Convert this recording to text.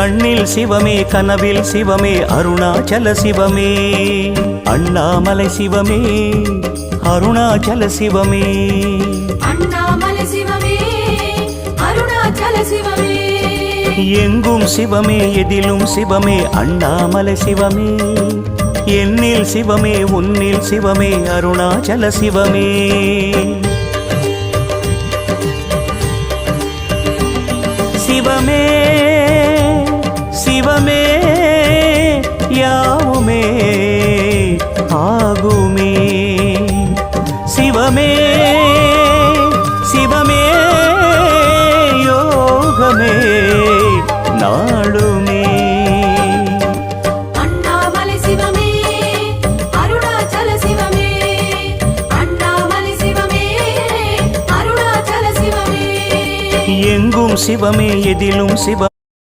கண்ணில் சிவமே கனவில் சிவமே அருணாச்சல சிவமே அண்ணாமலை சிவமே அருணாச்சல சிவமே அண்ணாமலை சிவமே அருணாச்சல சிவமே எங்கும் சிவமே எதிலும் சிவமே அண்ணாமலை சிவமே என்னில் சிவமே உன்னில் சிவமே அருணாச்சல சிவமே சிவமே சிவமே யாவுமே ஆகுமே சிவமே சிவமே யோகமே நாளுமே அண்ணாமலை சிவமே அருணாச்சல சிவமே அண்ணாமலை சிவமே அருணாச்சல சிவமே எங்கும் சிவமே எதிலும் சிவ